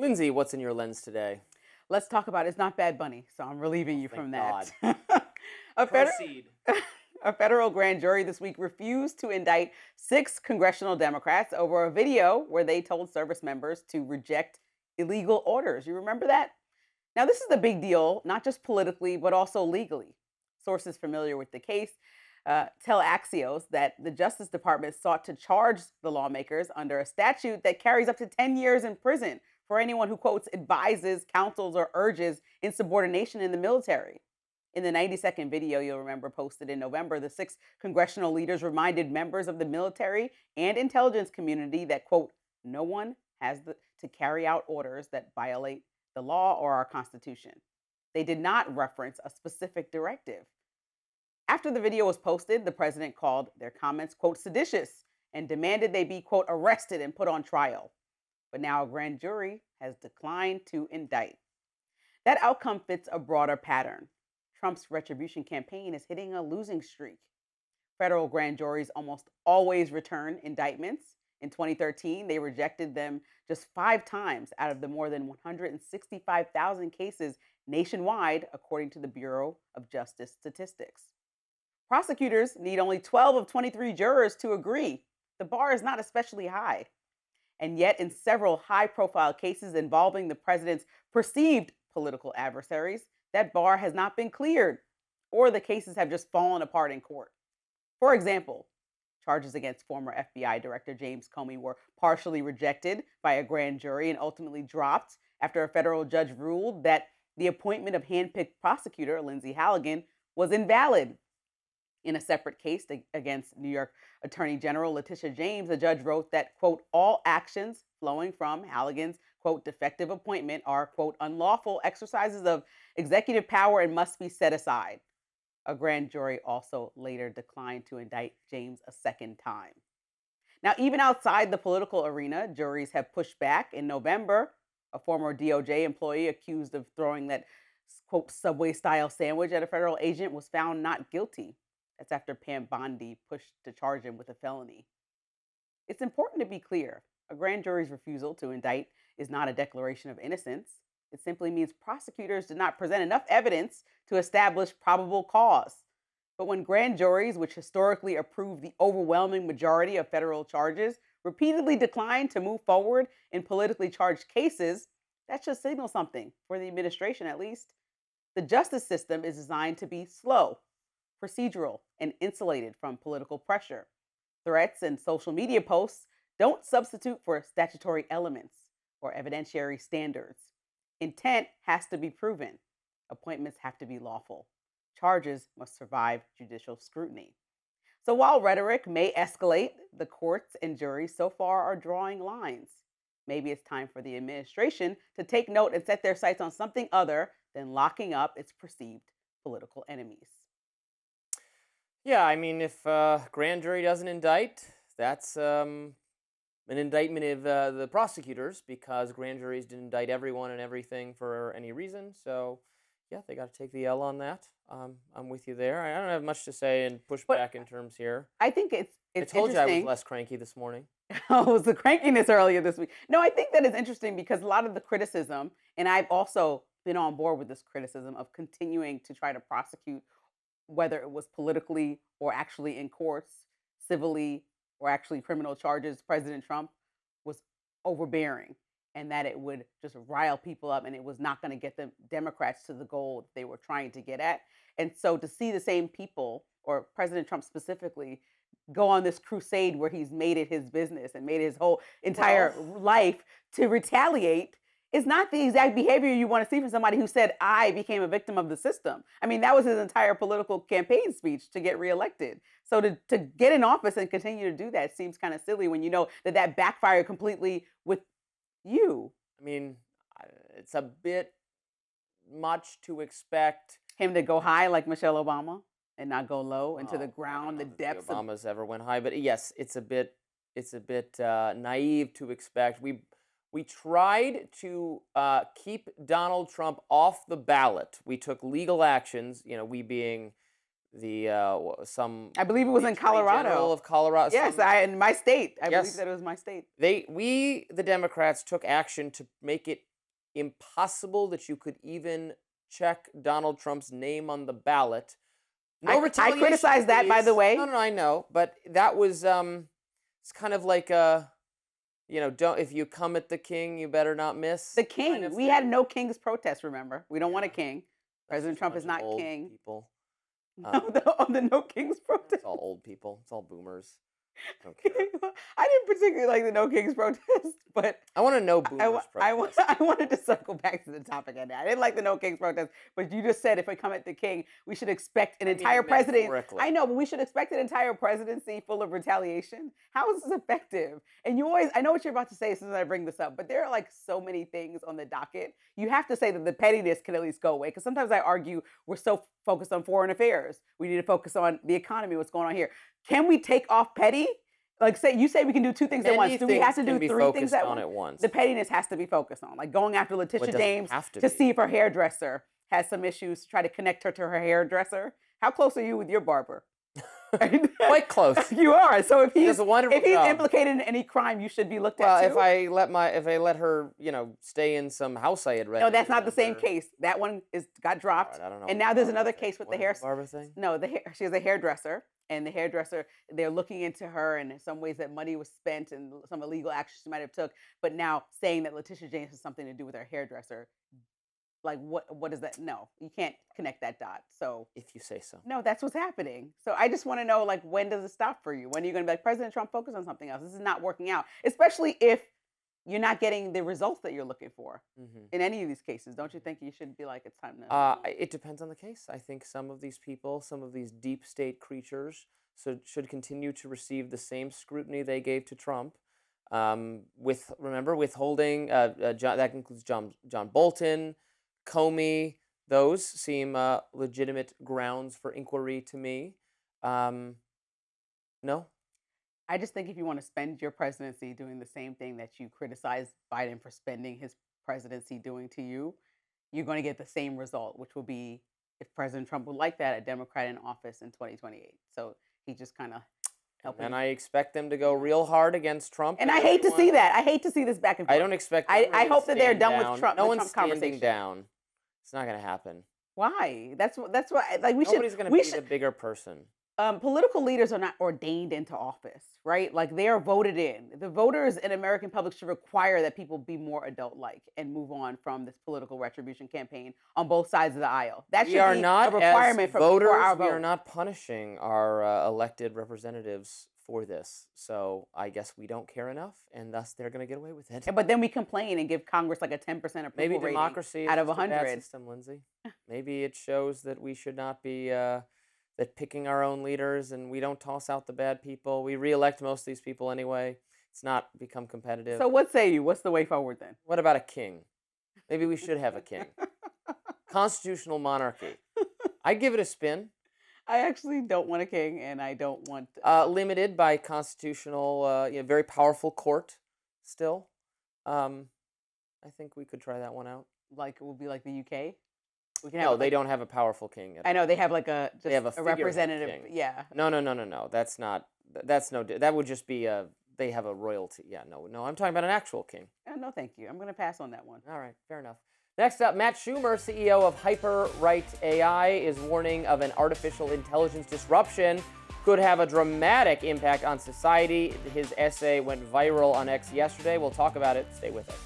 Lindsay, what's in your lens today? Let's talk about it's not Bad Bunny, so I'm relieving you Thank from God. that. a, federal, Proceed. a federal grand jury this week refused to indict 6 congressional Democrats over a video where they told service members to reject illegal orders. You remember that? Now, this is a big deal, not just politically, but also legally. Sources familiar with the case tell Axios that the Justice Department sought to charge the lawmakers under a statute that carries up to 10 years in prison for anyone who, quotes, advises, counsels, or urges insubordination in the military. In the 90-second video you'll remember posted in November, the 6 congressional leaders reminded members of the military and intelligence community that, quote, no one has to carry out orders that violate the law or our Constitution. They did not reference a specific directive. After the video was posted, the president called their comments, quote, seditious and demanded they be, quote, arrested and put on trial. But now a grand jury has declined to indict. That outcome fits a broader pattern. Trump's retribution campaign is hitting a losing streak. Federal grand juries almost always return indictments. In 2013, they rejected them just 5 times out of the more than 165,000 cases nationwide, according to the Bureau of Justice Statistics. Prosecutors need only 12 of 23 jurors to agree. The bar is not especially high. And yet, in several high-profile cases involving the president's perceived political adversaries, that bar has not been cleared, or the cases have just fallen apart in court. For example, charges against former FBI Director James Comey were partially rejected by a grand jury and ultimately dropped after a federal judge ruled that the appointment of handpicked prosecutor Lindsey Granger was invalid. In a separate case against New York Attorney General Letitia James, the judge wrote that, quote, all actions flowing from Halligan's, quote, defective appointment are, quote, unlawful exercises of executive power and must be set aside. A grand jury also later declined to indict James a second time. Now, even outside the political arena, juries have pushed back. In November, a former DOJ employee accused of throwing that, quote, Subway-style sandwich at a federal agent was found not guilty. That's after Pam Bondi pushed to charge him with a felony. It's important to be clear. A grand jury's refusal to indict is not a declaration of innocence. It simply means prosecutors did not present enough evidence to establish probable cause. But when grand juries, which historically approve the overwhelming majority of federal charges, repeatedly decline to move forward in politically charged cases, that should signal something, for the administration at least. The justice system is designed to be slow, procedural, and insulated from political pressure. Threats and social media posts don't substitute for statutory elements or evidentiary standards. Intent has to be proven. Appointments have to be lawful. Charges must survive judicial scrutiny. So while rhetoric may escalate, the courts and juries so far are drawing lines. Maybe it's time for the administration to take note and set their sights on something other than locking up its perceived political enemies. Yeah, I mean, if grand jury doesn't indict, that's an indictment of the prosecutors, because grand juries didn't indict everyone and everything for any reason. So, yeah, they got to take the L on that. I'm with you there. I don't have much to say and push back in terms here. I think it's I told you I interesting. was less cranky this morning. Oh, it was the crankiness earlier this week. No, I think that is interesting because a lot of the criticism, and I've also been on board with this criticism of continuing to try to prosecute, whether it was politically or actually in courts, civilly or actually criminal charges. President Trump was overbearing, and that it would just rile people up, and it was not going to get the Democrats to the goal that they were trying to get at. And so to see the same people, or President Trump specifically, go on this crusade where he's made it his business and made his whole entire life to retaliate is not the exact behavior you want to see from somebody who said, I became a victim of the system. I mean, that was his entire political campaign speech to get reelected. So to get in office and continue to do that seems kind of silly when you know that backfired completely with you. I mean, it's a bit much to expect him to go high like Michelle Obama and not go low into the ground, the depths. Obama's ever went high, but yes, it's a bit naive to expect. We tried to keep Donald Trump off the ballot. We took legal actions. You know, we being the I believe it was in Colorado. General of Colorado. Yes, in my state. I believe that it was my state. The Democrats took action to make it impossible that you could even check Donald Trump's name on the ballot. No I retaliation, criticized that, by the please. way. No, I know, but that was it's kind of like don't, if you come at the king, you better not miss. The kind king. of We thing. had no king's protest, remember? We don't want a Yeah. king. That's President just a Trump bunch is of not old king. People. On the no king's protest. It's all old people. It's all boomers. I don't care. I didn't particularly like the no king's protest, but I want to know boomers protest. I wanted to circle back to the topic on that. I didn't like the no king's protest, but you just said if we come at the king, we should expect an entire presidency. metaphorically. I know, but we should expect an entire presidency full of retaliation. How is this effective? And you always, I know what you're about to say as soon as I bring this up, but there are like so many things on the docket. You have to say that the pettiness can at least go away, because sometimes I argue we're so focused on foreign affairs. We need to focus on the economy, what's going on here. Can we take off petty? Like you say we can do two things at once. Do we have to do three things at once? The pettiness has to be focused on, like going after Letitia James to see if her hairdresser has some issues, to try to connect her to her hairdresser. How close are you with your barber? Quite close. You are. So if he's job. implicated in any crime, you should be looked at too. Well, if I let her, stay in some house I had rented. No, that's not the same case. That one got dropped. Right, I don't know. And now there's another case with the hair. Barber thing? No, she has a hairdresser, and the hairdresser, they're looking into her and in some ways that money was spent and some illegal actions she might have took. But now saying that Letitia James has something to do with her hairdresser, like what is that? No, you can't connect that dot. So if you say so. No, that's what's happening. So I just want to know, like, when does it stop for you? When are you going to be like, President Trump, focus on something else? This is not working out, especially if you're not getting the results that you're looking for in any of these cases. Don't you think you should be like, it's time to? It depends on the case. I think some of these people, some of these deep state creatures, should continue to receive the same scrutiny they gave to Trump. Withholding, that includes John Bolton, Comey. Those seem legitimate grounds for inquiry to me. No? I just think if you want to spend your presidency doing the same thing that you criticize Biden for spending his presidency doing to you, you're going to get the same result, which will be, if President Trump would like that, a Democrat in office in 2028. So he just kind of helping. And I expect them to go real hard against Trump. And I hate to see that. I hate to see this back and forth. I don't expect. I hope that they're done with Trump. No one's Trump standing down. It's not going to happen. Why? That's why. Like Nobody's going to be the bigger person. Political leaders are not ordained into office, right? Like they are voted in. The voters and American public should require that people be more adult-like and move on from this political retribution campaign on both sides of the aisle. That should be a requirement for our vote. We are not punishing our elected representatives for this. So I guess we don't care enough, and thus they're going to get away with it. But then we complain and give Congress like a 10% approval Maybe rating democracy out of is just a 100. bad system, Lindsay. Maybe it shows that we should not be that picking our own leaders, and we don't toss out the bad people. We reelect most of these people anyway. It's not become competitive. So what say you? What's the way forward then? What about a king? Maybe we should have a king. Constitutional monarchy. I'd give it a spin. I actually don't want a king, and I don't want... limited by constitutional, very powerful court still. I think we could try that one out. Like, it would be like the UK? No, they don't have a powerful king. I know, they have like a representative king. Yeah. No. That's not, that would just be they have a royalty. Yeah, no, I'm talking about an actual king. No, thank you. I'm going to pass on that one. All right, fair enough. Next up, Matt Schumer, CEO of Hyperright AI, is warning of an artificial intelligence disruption could have a dramatic impact on society. His essay went viral on X yesterday. We'll talk about it. Stay with us.